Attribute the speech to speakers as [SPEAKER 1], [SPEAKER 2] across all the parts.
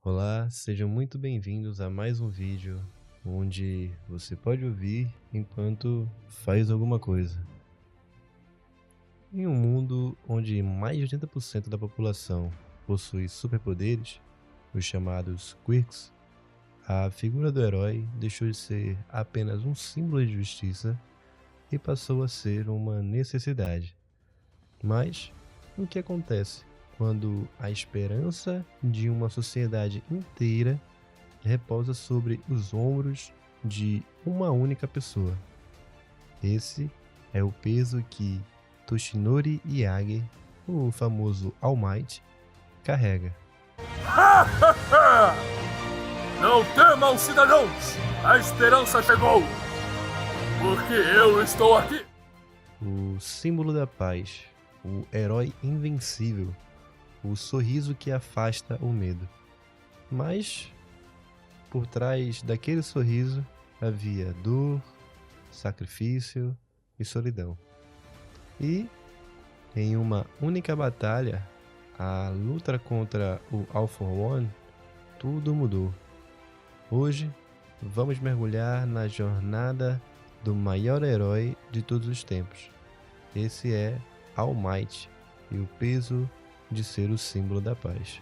[SPEAKER 1] Olá, sejam muito bem-vindos a mais um vídeo onde você pode ouvir enquanto faz alguma coisa. Em um mundo onde mais de 80% da população possui superpoderes, os chamados quirks, a figura do herói deixou de ser apenas um símbolo de justiça e passou a ser uma necessidade. Mas o que acontece quando a esperança de uma sociedade inteira repousa sobre os ombros de uma única pessoa? Esse é o peso que Toshinori Yage, o famoso All Might, carrega.
[SPEAKER 2] Não temam, cidadãos! A esperança chegou! Porque eu estou aqui!
[SPEAKER 1] O símbolo da paz, o herói invencível, o sorriso que afasta o medo. Mas, por trás daquele sorriso, havia dor, sacrifício e solidão. E, em uma única batalha, a luta contra o All for One, tudo mudou. Hoje, vamos mergulhar na jornada do maior herói de todos os tempos. Esse é All Might e o peso de ser o símbolo da paz.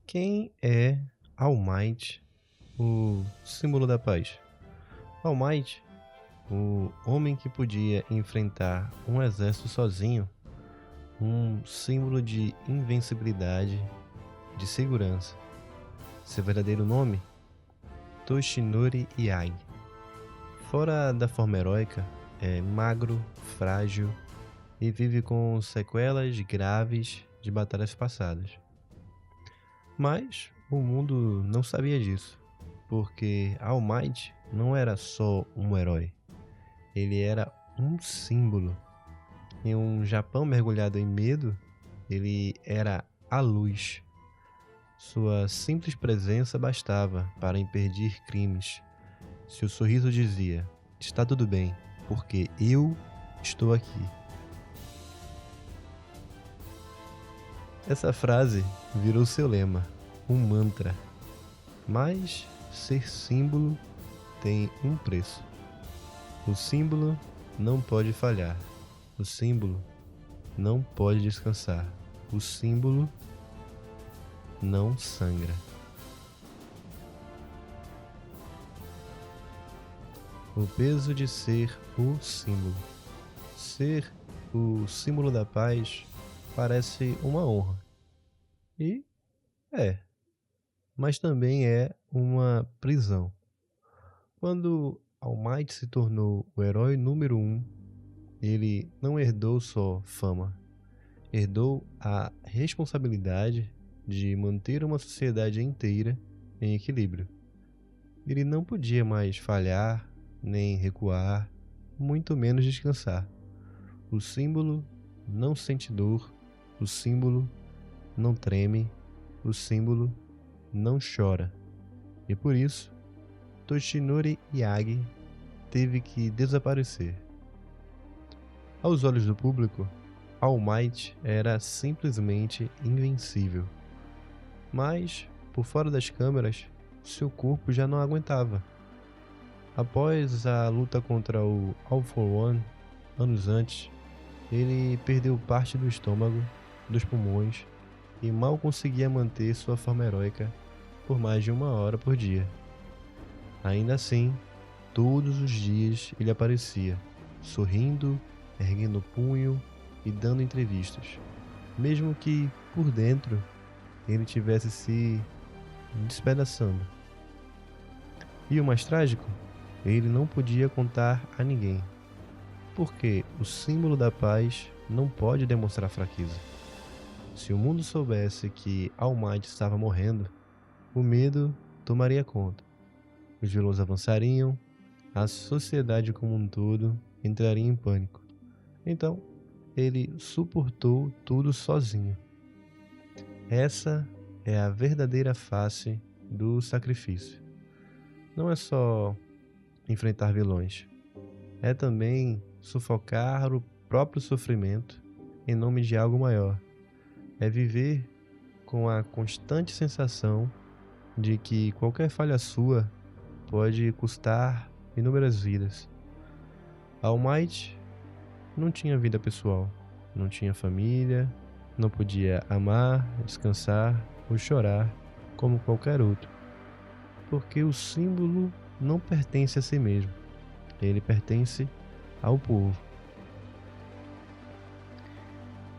[SPEAKER 1] Quem é All Might, o símbolo da paz? All Might, o homem que podia enfrentar um exército sozinho, um símbolo de invencibilidade, de segurança. Seu verdadeiro nome? Toshinori Yage. Fora da forma heróica, é magro, frágil e vive com sequelas graves de batalhas passadas. Mas o mundo não sabia disso, porque All Might não era só um herói, ele era um símbolo. Em um Japão mergulhado em medo, ele era a luz. Sua simples presença bastava para impedir crimes. Seu sorriso dizia: está tudo bem, porque eu estou aqui. Essa frase virou seu lema, um mantra. Mas ser símbolo tem um preço. O símbolo não pode falhar. O símbolo não pode descansar. O símbolo não sangra. O peso de ser o símbolo. Ser o símbolo da paz parece uma honra. E mas também é uma prisão. Quando All Might se tornou o herói número 1, ele não herdou só fama, herdou a responsabilidade de manter uma sociedade inteira em equilíbrio. Ele não podia mais falhar, nem recuar, muito menos descansar. O símbolo não sente dor, o símbolo não treme, o símbolo não chora. E por isso, Toshinori Yage teve que desaparecer. Aos olhos do público, All Might era simplesmente invencível. Mas, por fora das câmeras, seu corpo já não aguentava. Após a luta contra o All for One, anos antes, ele perdeu parte do estômago, dos pulmões e mal conseguia manter sua forma heróica por mais de 1 hora por dia. Ainda assim, todos os dias ele aparecia, sorrindo, erguendo o punho e dando entrevistas, mesmo que, por dentro, ele tivesse se despedaçando. E o mais trágico? Ele não podia contar a ninguém, porque o símbolo da paz não pode demonstrar fraqueza. Se o mundo soubesse que All Might estava morrendo, o medo tomaria conta. Os vilões avançariam, a sociedade como um todo entraria em pânico. Então, ele suportou tudo sozinho. Essa é a verdadeira face do sacrifício. Não é só enfrentar vilões, é também sufocar o próprio sofrimento em nome de algo maior. É viver com a constante sensação de que qualquer falha sua pode custar inúmeras vidas. All Might não tinha vida pessoal, não tinha família, não podia amar, descansar ou chorar como qualquer outro, porque o símbolo não pertence a si mesmo, ele pertence ao povo.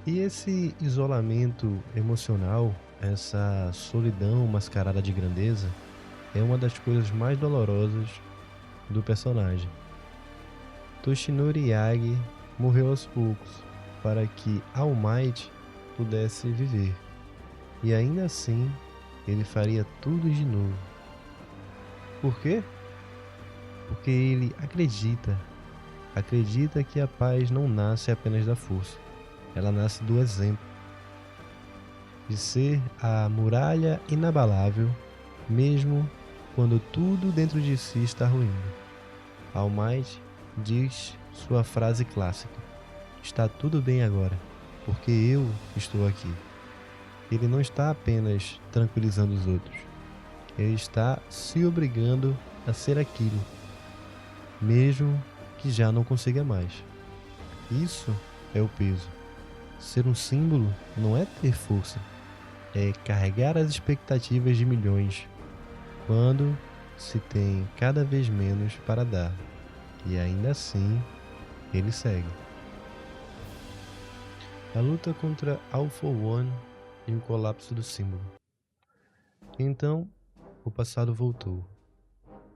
[SPEAKER 1] E esse isolamento emocional, essa solidão mascarada de grandeza, é uma das coisas mais dolorosas do personagem. Toshinori Yagi morreu aos poucos para que All Might pudesse viver, e ainda assim ele faria tudo de novo. Por quê? Porque ele acredita que a paz não nasce apenas da força, ela nasce do exemplo, de ser a muralha inabalável, mesmo quando tudo dentro de si está ruindo. All Might diz sua frase clássica: está tudo bem agora, porque eu estou aqui. Ele não está apenas tranquilizando os outros, ele está se obrigando a ser aquilo, mesmo que já não consiga mais. Isso é o peso. Ser um símbolo não é ter força, é carregar as expectativas de milhões, quando se tem cada vez menos para dar, e ainda assim ele segue. A luta contra All For One e o colapso do símbolo. Então, o passado voltou.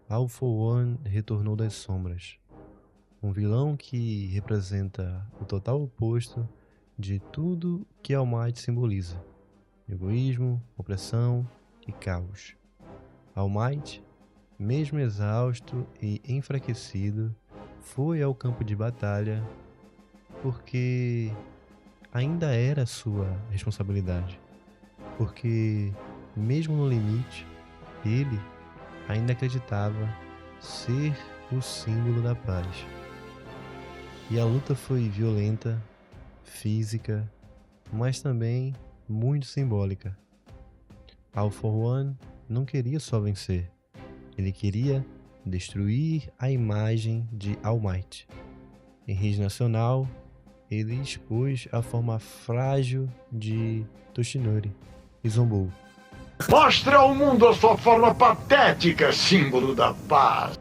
[SPEAKER 1] All For One retornou das sombras. Um vilão que representa o total oposto de tudo que All Might simboliza: egoísmo, opressão e caos. All Might, mesmo exausto e enfraquecido, foi ao campo de batalha porque ainda era sua responsabilidade. Porque, mesmo no limite, ele ainda acreditava ser o símbolo da paz. E a luta foi violenta, física, mas também muito simbólica. All For One não queria só vencer, ele queria destruir a imagem de All Might. Em rede nacional, ele expôs a forma frágil de Toshinori e zombou:
[SPEAKER 3] mostre ao mundo a sua forma patética, símbolo da paz.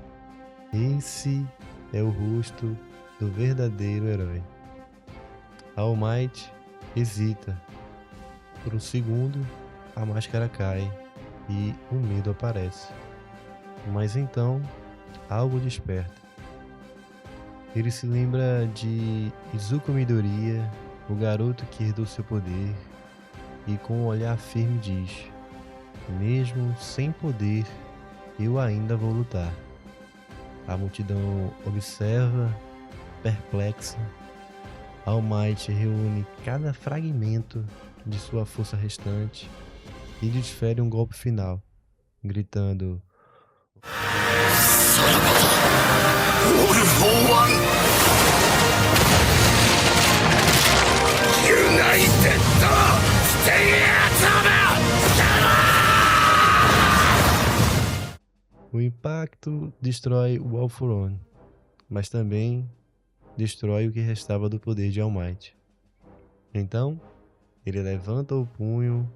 [SPEAKER 1] esse é o rosto do verdadeiro herói. All Might hesita. Por um segundo, a máscara cai e o medo aparece. Mas então, algo desperta. Ele se lembra de Izuku Midoriya, o garoto que herdou seu poder, e com um olhar firme diz: mesmo sem poder, eu ainda vou lutar. A multidão observa, perplexa. All Might reúne cada fragmento de sua força restante e desfere um golpe final, gritando:
[SPEAKER 3] All for one. United, stay
[SPEAKER 1] O impacto destrói o All For One, mas também destrói o que restava do poder de All Might. Então, ele levanta o punho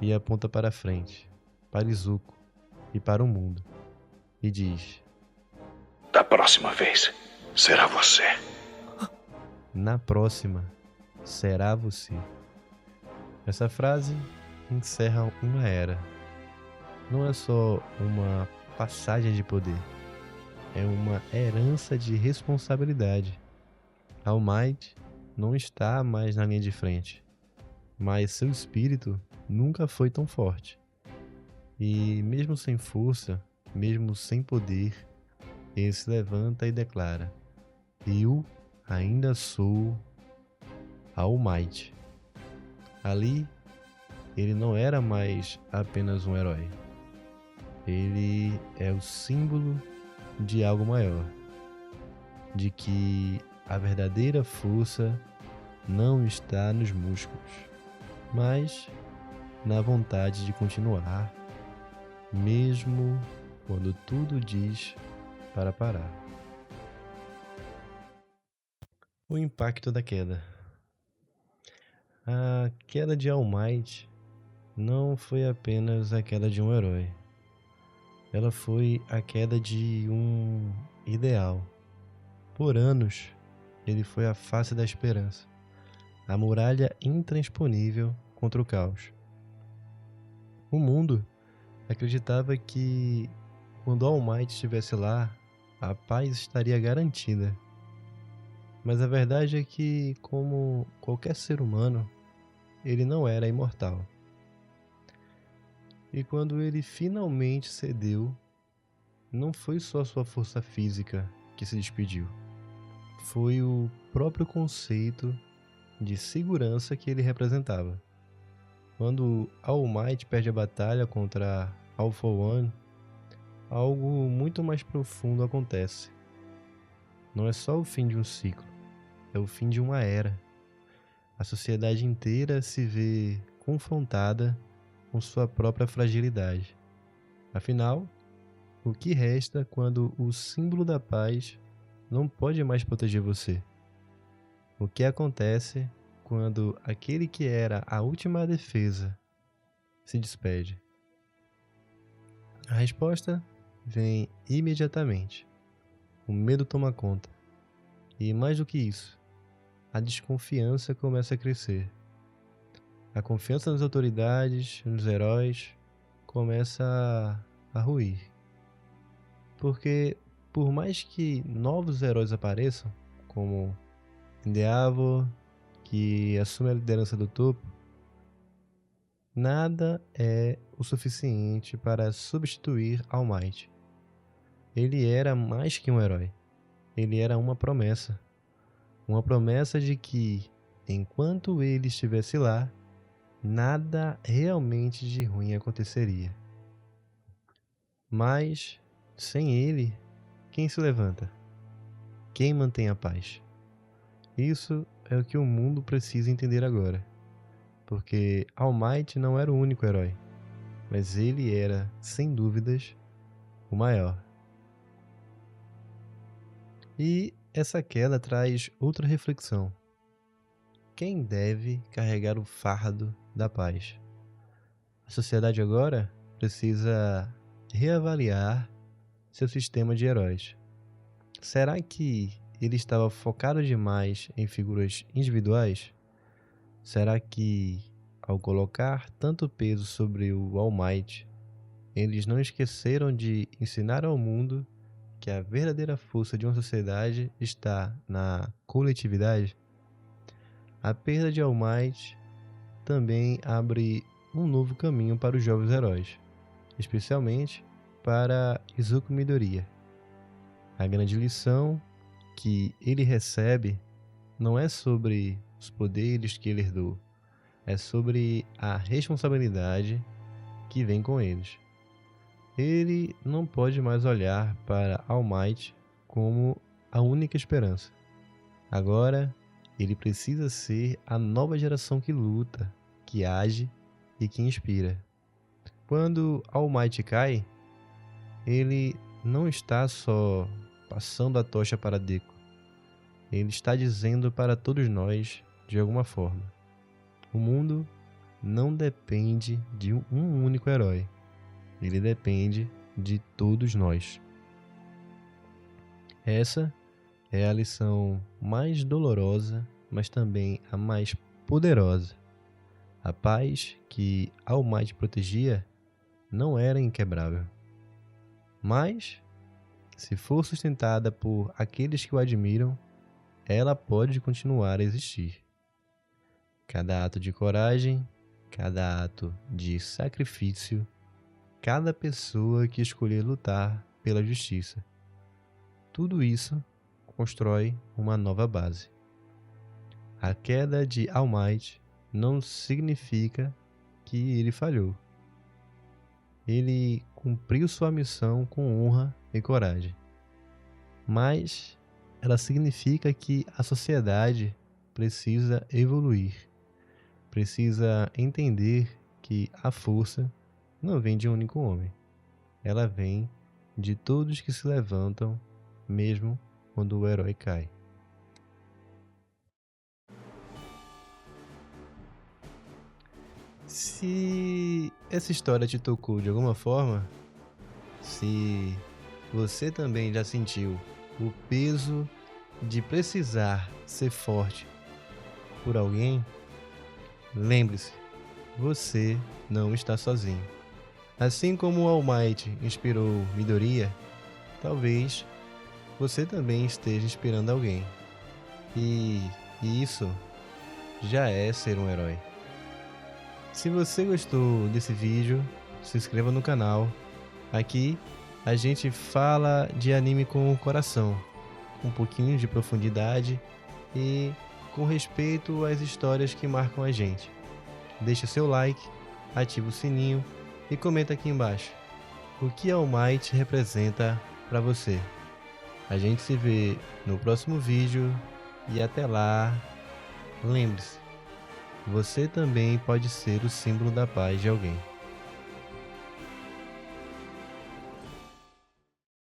[SPEAKER 1] e aponta para frente, para Izuku e para o mundo, e diz:
[SPEAKER 3] da próxima vez, será você.
[SPEAKER 1] na próxima, será você. Essa frase encerra uma era. Não é só uma passagem de poder, é uma herança de responsabilidade. All Might não está mais na linha de frente, mas seu espírito nunca foi tão forte. E mesmo sem força, mesmo sem poder, ele se levanta e declara: eu ainda sou All Might. Ali, ele não era mais apenas um herói. Ele é o símbolo de algo maior, de que a verdadeira força não está nos músculos, mas na vontade de continuar, mesmo quando tudo diz para parar. O impacto da queda. A queda de All Might não foi apenas a queda de um herói. Ela foi a queda de um ideal. Por anos, ele foi a face da esperança, a muralha intransponível contra o caos. O mundo acreditava que, quando All Might estivesse lá, a paz estaria garantida. Mas a verdade é que, como qualquer ser humano, ele não era imortal. E quando ele finalmente cedeu, não foi só sua força física que se despediu. Foi o próprio conceito de segurança que ele representava. Quando All Might perde a batalha contra All For One, algo muito mais profundo acontece. Não é só o fim de um ciclo, é o fim de uma era. A sociedade inteira se vê confrontada com sua própria fragilidade. Afinal, o que resta quando o símbolo da paz não pode mais proteger você? O que acontece quando aquele que era a última defesa se despede? A resposta vem imediatamente. O medo toma conta. E mais do que isso, a desconfiança começa a crescer. A confiança nas autoridades, nos heróis, começa a ruir. Porque, por mais que novos heróis apareçam, como Endeavor, que assume a liderança do topo, nada é o suficiente para substituir All Might. Ele era mais que um herói. Ele era uma promessa. Uma promessa de que, enquanto ele estivesse lá, nada realmente de ruim aconteceria. Mas, sem ele, quem se levanta? Quem mantém a paz? Isso é o que o mundo precisa entender agora. Porque All Might não era o único herói, mas ele era, sem dúvidas, o maior. E essa queda traz outra reflexão. Quem deve carregar o fardo da paz? A sociedade agora precisa reavaliar seu sistema de heróis. Será que ele estava focado demais em figuras individuais? Será que, ao colocar tanto peso sobre o All Might, eles não esqueceram de ensinar ao mundo que a verdadeira força de uma sociedade está na coletividade? A perda de All Might também abre um novo caminho para os jovens heróis, especialmente para Izuku Midoriya. A grande lição que ele recebe não é sobre os poderes que ele herdou, é sobre a responsabilidade que vem com eles. Ele não pode mais olhar para All Might como a única esperança. Agora, ele precisa ser a nova geração que luta, que age e que inspira. Quando All Might cai, ele não está só passando a tocha para Deku. Ele está dizendo para todos nós, de alguma forma: o mundo não depende de um único herói. Ele depende de todos nós. Essa é a lição mais dolorosa, mas também a mais poderosa. A paz que All Might protegia não era inquebrável. Mas, se for sustentada por aqueles que o admiram, ela pode continuar a existir. Cada ato de coragem, cada ato de sacrifício, cada pessoa que escolher lutar pela justiça, tudo isso constrói uma nova base. A queda de All Might não significa que ele falhou. Ele cumpriu sua missão com honra e coragem. Mas ela significa que a sociedade precisa evoluir, precisa entender que a força não vem de um único homem. Ela vem de todos que se levantam, mesmo quando o herói cai. Se essa história te tocou de alguma forma, se você também já sentiu o peso de precisar ser forte por alguém, lembre-se, você não está sozinho. Assim como o All Might inspirou Midoriya, talvez você também esteja inspirando alguém. E isso já é ser um herói. Se você gostou desse vídeo, se inscreva no canal. Aqui a gente fala de anime com o coração, com um pouquinho de profundidade e com respeito às histórias que marcam a gente. Deixa seu like, ativa o sininho e comenta aqui embaixo o que All Might representa para você. A gente se vê no próximo vídeo e até lá, lembre-se, você também pode ser o símbolo da paz de alguém.